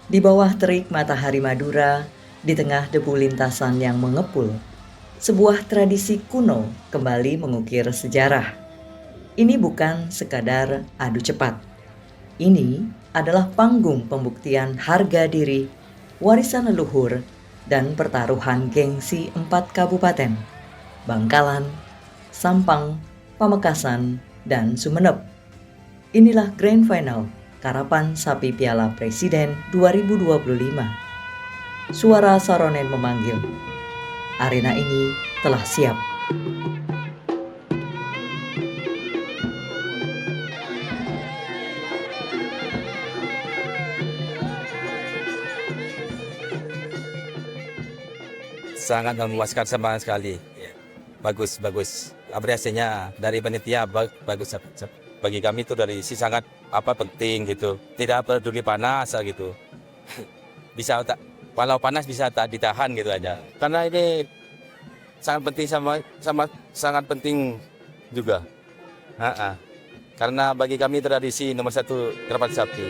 Di bawah terik matahari Madura, di tengah debu lintasan yang mengepul, sebuah tradisi kuno kembali mengukir sejarah. Ini bukan sekadar adu cepat. Ini adalah panggung pembuktian harga diri, warisan leluhur, dan pertaruhan gengsi 4 kabupaten: Bangkalan, Sampang, Pamekasan, dan Sumeneb. Inilah Grand Final Karapan Sapi Piala Presiden 2025. Suara Saronen memanggil. Arena ini telah siap. Sangat memuaskan sama sekali. Bagus, bagus. Apresiasinya dari panitia bagus. Bagi kami itu dari si sangat penting gitu. Tidak peduli panas gitu. Bisa tak, walau panas bisa tak ditahan gitu aja. Karena ini sangat penting sama sangat penting juga. Karena bagi kami tradisi nomor 1 karapan sapi.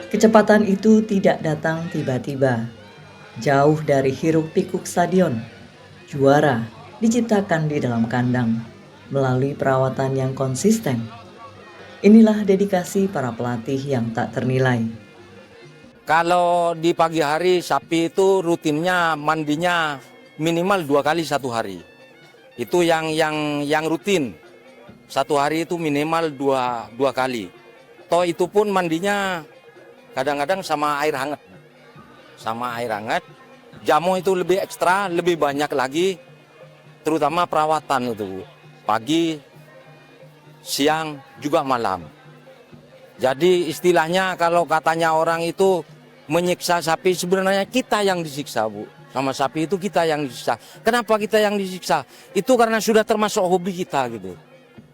Kecepatan itu tidak datang tiba-tiba. Jauh dari hiruk-pikuk stadion, juara diciptakan di dalam kandang melalui perawatan yang konsisten. Inilah dedikasi para pelatih yang tak ternilai. Kalau di pagi hari sapi itu rutinnya mandinya minimal 2 kali 1 hari. Itu yang rutin. 1 hari itu minimal dua kali. Toh itu pun mandinya kadang-kadang sama air hangat. Sama air hangat. Jamu itu lebih ekstra, lebih banyak lagi. Terutama perawatan itu. Pagi, siang, juga malam. Jadi istilahnya kalau katanya orang itu menyiksa sapi, sebenarnya kita yang disiksa, Bu. Sama sapi itu kita yang disiksa. Kenapa kita yang disiksa? Itu karena sudah termasuk hobi kita gitu.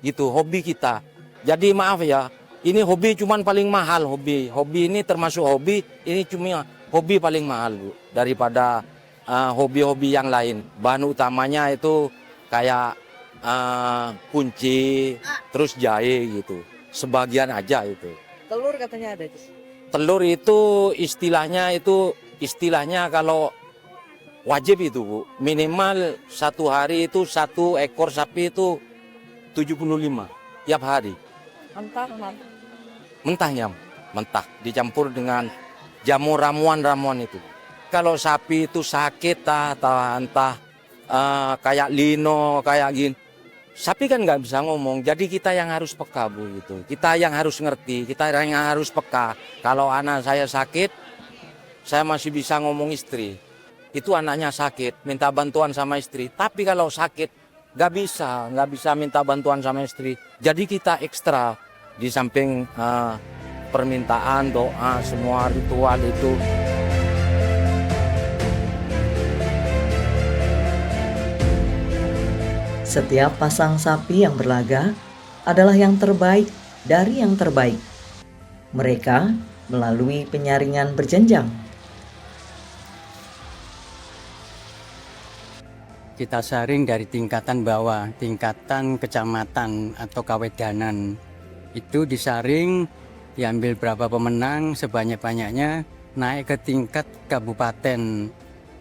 Gitu, hobi kita. Jadi maaf ya, ini hobi cuman paling mahal hobi. Hobi ini termasuk hobi, ini cuma hobi paling mahal, Bu. Daripada hobi-hobi yang lain. Bahan utamanya itu kayak kunci, terus jahe gitu. Sebagian aja itu. Telur katanya ada. Telur itu istilahnya kalau wajib itu, Bu. Minimal 1 hari itu 1 ekor sapi itu 75 tiap hari. Mentahnya, mentah dicampur dengan jamu ramuan itu. Kalau sapi itu sakit entah kayak lino kayak gini, sapi kan nggak bisa ngomong. Jadi kita yang harus peka, Bu, gitu. Kita yang harus ngerti, kita yang harus peka. Kalau anak saya sakit, saya masih bisa ngomong istri. Itu anaknya sakit, minta bantuan sama istri. Tapi kalau sakit, nggak bisa minta bantuan sama istri. Jadi kita ekstra di samping permintaan, doa, semua ritual itu. Setiap pasang sapi yang berlaga adalah yang terbaik dari yang terbaik. Mereka melalui penyaringan berjenjang. Kita saring dari tingkatan bawah, tingkatan kecamatan atau kawedanan. Itu disaring, diambil berapa pemenang, sebanyak-banyaknya naik ke tingkat kabupaten.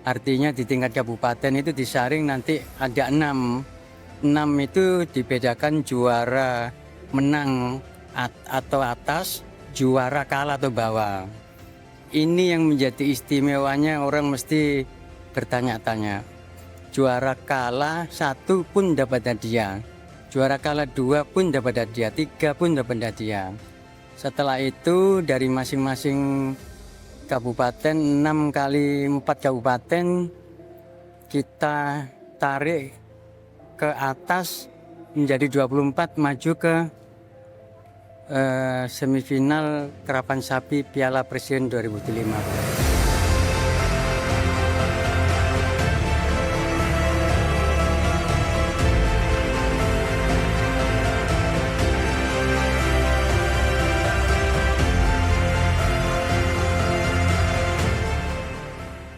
Artinya di tingkat kabupaten itu disaring nanti ada 6. 6 itu dibedakan juara menang atau atas, juara kalah atau bawah. Ini yang menjadi istimewanya, orang mesti bertanya-tanya. Juara kalah 1 pun dapat hadiah, juara kalah 2 pun dapat hadiah, 3 pun dapat hadiah. Setelah itu dari masing-masing kabupaten, 6 kali 4 kabupaten, kita tarik ke atas menjadi 24, maju ke semifinal Karapan Sapi Piala Presiden 2025.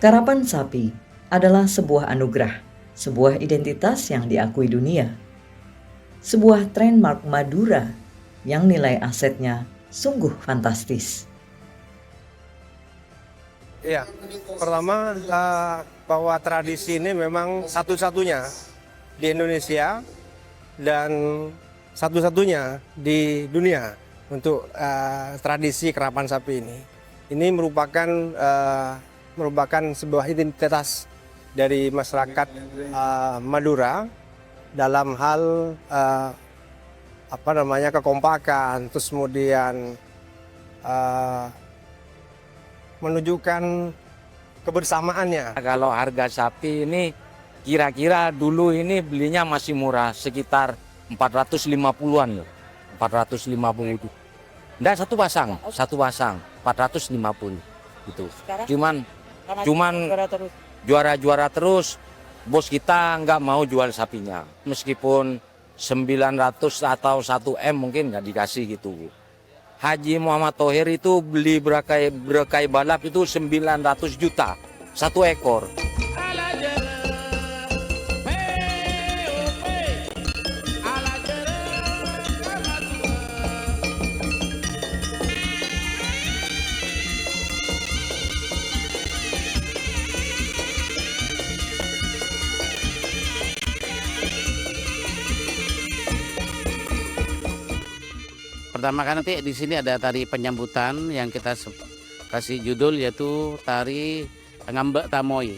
Karapan sapi adalah sebuah anugerah, sebuah identitas yang diakui dunia. Sebuah trademark Madura yang nilai asetnya sungguh fantastis. Ya, pertama bahwa tradisi ini memang satu-satunya di Indonesia dan satu-satunya di dunia untuk tradisi kerapan sapi ini. Ini merupakan sebuah identitas dari masyarakat Madura dalam hal kekompakan, terus kemudian menunjukkan kebersamaannya. Kalau harga sapi ini kira-kira dulu ini belinya masih murah, sekitar 450-an loh. 450 itu. Enggak, satu pasang 450 gitu. Cuman juara terus, bos kita nggak mau jual sapinya. Meskipun 900 atau 1 M mungkin nggak dikasih gitu. Haji Muhammad Thohir itu beli berakai balap itu 900 juta, 1 ekor. Pertama kan nanti di sini ada tari penyambutan yang kita kasih judul yaitu tari Ngambek Tamoy.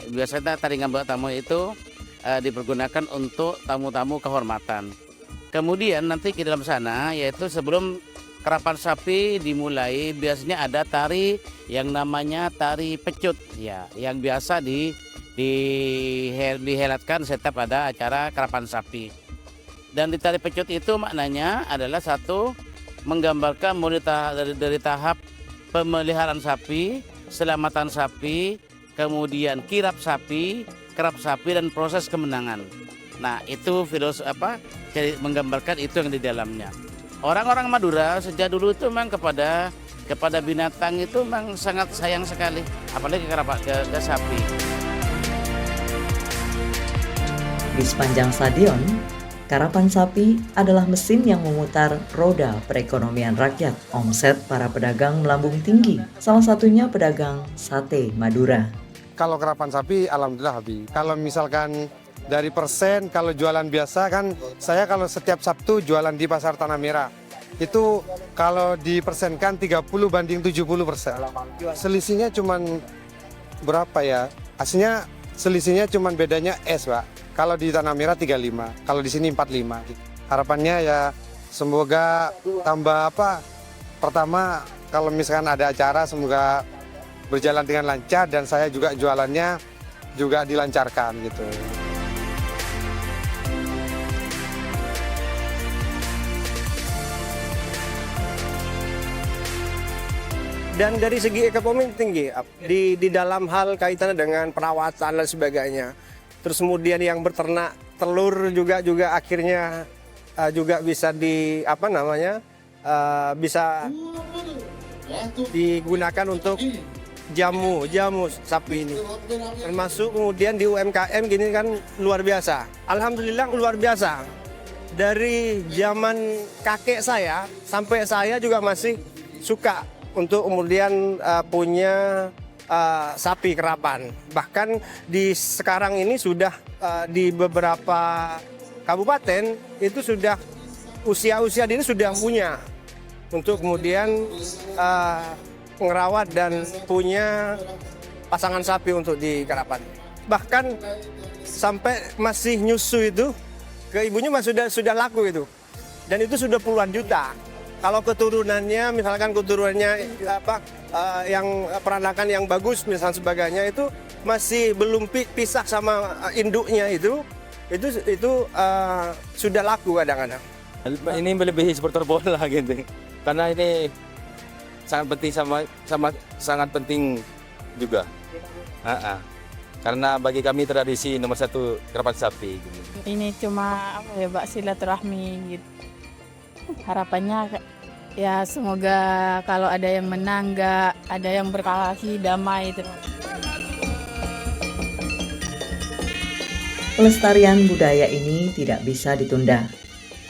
Biasanya tari Ngambek Tamoy itu dipergunakan untuk tamu-tamu kehormatan. Kemudian nanti di dalam sana yaitu sebelum kerapan sapi dimulai biasanya ada tari yang namanya tari pecut ya, yang biasa dihelatkan setiap ada acara kerapan sapi. Dan di tari pecut itu maknanya adalah satu, menggambarkan mulai dari tahap pemeliharaan sapi, selamatan sapi, kemudian kirap sapi, kerap sapi, dan proses kemenangan. Nah itu jadi menggambarkan itu yang di dalamnya. Orang-orang Madura sejak dulu itu memang kepada binatang itu memang sangat sayang sekali, apalagi ke sapi. Di sepanjang stadion, karapan sapi adalah mesin yang memutar roda perekonomian rakyat. Omset para pedagang melambung tinggi, salah satunya pedagang sate Madura. Kalau kerapan sapi, alhamdulillah habis. Kalau misalkan dari persen, kalau jualan biasa kan, saya kalau setiap Sabtu jualan di Pasar Tanah Merah. Itu kalau dipersenkan 30 banding 70%. Selisihnya cuman berapa ya? Aslinya selisihnya cuman bedanya es, Pak. Kalau di Tanah Merah 35, kalau di sini 45. Harapannya ya semoga tambah pertama kalau misalkan ada acara semoga berjalan dengan lancar dan saya juga jualannya juga dilancarkan gitu. Dan dari segi ekonomi tinggi di dalam hal kaitannya dengan perawatan dan sebagainya. Terus kemudian yang beternak telur juga akhirnya juga bisa bisa digunakan untuk jamu sapi ini. Termasuk kemudian di UMKM gini kan luar biasa. Alhamdulillah luar biasa. Dari zaman kakek saya sampai saya juga masih suka untuk kemudian punya sapi kerapan. Bahkan di sekarang ini sudah di beberapa kabupaten itu sudah usia dini sudah punya untuk kemudian ngerawat dan punya pasangan sapi untuk di kerapan. Bahkan sampai masih nyusu itu ke ibunya sudah laku itu. Dan itu sudah puluhan juta. Kalau keturunannya, misalkan keturunannya yang peranakan yang bagus, misalnya sebagainya itu masih belum pisah sama induknya itu sudah laku kadang-kadang. Ini melebihi supporter bola gitu, karena ini sangat penting sangat penting juga. Karena bagi kami tradisi nomor 1 kerapan sapi. Gitu. Ini cuma silaturahmi gitu. Harapannya ya semoga kalau ada yang menang, nggak ada yang berkelahi, damai itu. Pelestarian budaya ini tidak bisa ditunda.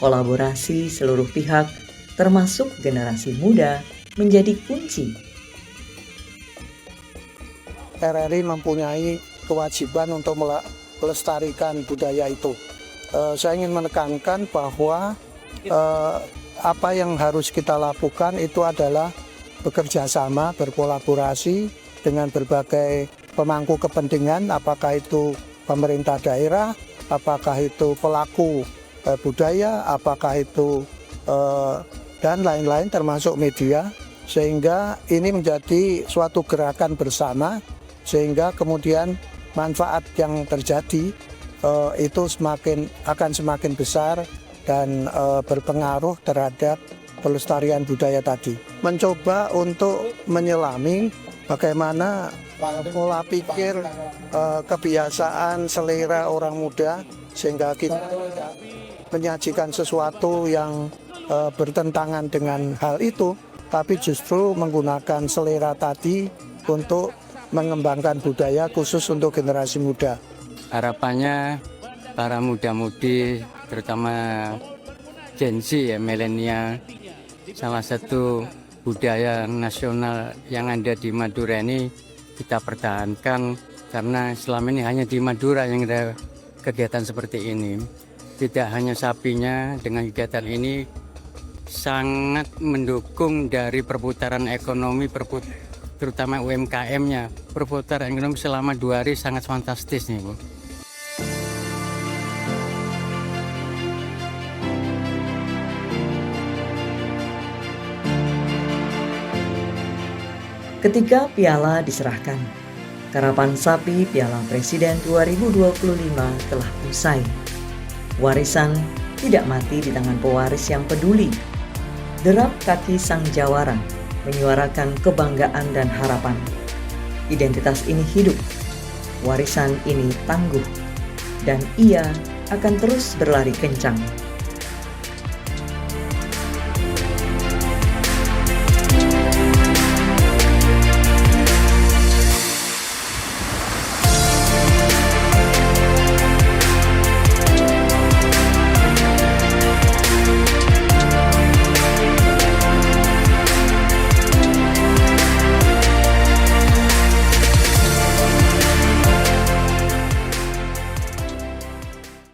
Kolaborasi seluruh pihak termasuk generasi muda, menjadi kunci. RRI mempunyai kewajiban untuk melestarikan budaya itu. Saya ingin menekankan bahwa apa yang harus kita lakukan itu adalah bekerja sama, berkolaborasi dengan berbagai pemangku kepentingan, apakah itu pemerintah daerah, apakah itu pelaku budaya, apakah itu dan lain-lain termasuk media, sehingga ini menjadi suatu gerakan bersama, sehingga kemudian manfaat yang terjadi itu akan semakin besar dan berpengaruh terhadap pelestarian budaya tadi. Mencoba untuk menyelami bagaimana pola pikir, kebiasaan, selera orang muda, sehingga kita menyajikan sesuatu yang bertentangan dengan hal itu, tapi justru menggunakan selera tadi untuk mengembangkan budaya khusus untuk generasi muda. Harapannya para muda-mudi, terutama Gen Z ya, milenial, salah satu budaya nasional yang ada di Madura ini kita pertahankan, karena selama ini hanya di Madura yang ada kegiatan seperti ini. Tidak hanya sapinya, dengan kegiatan ini sangat mendukung dari perputaran ekonomi, terutama UMKM-nya. Perputaran ekonomi selama 2 hari sangat fantastis nih, Bu. Ketika piala diserahkan, Karapan Sapi Piala Presiden 2025 telah usai. Warisan tidak mati di tangan pewaris yang peduli. Derap kaki sang jawara menyuarakan kebanggaan dan harapan. Identitas ini hidup, warisan ini tangguh, dan ia akan terus berlari kencang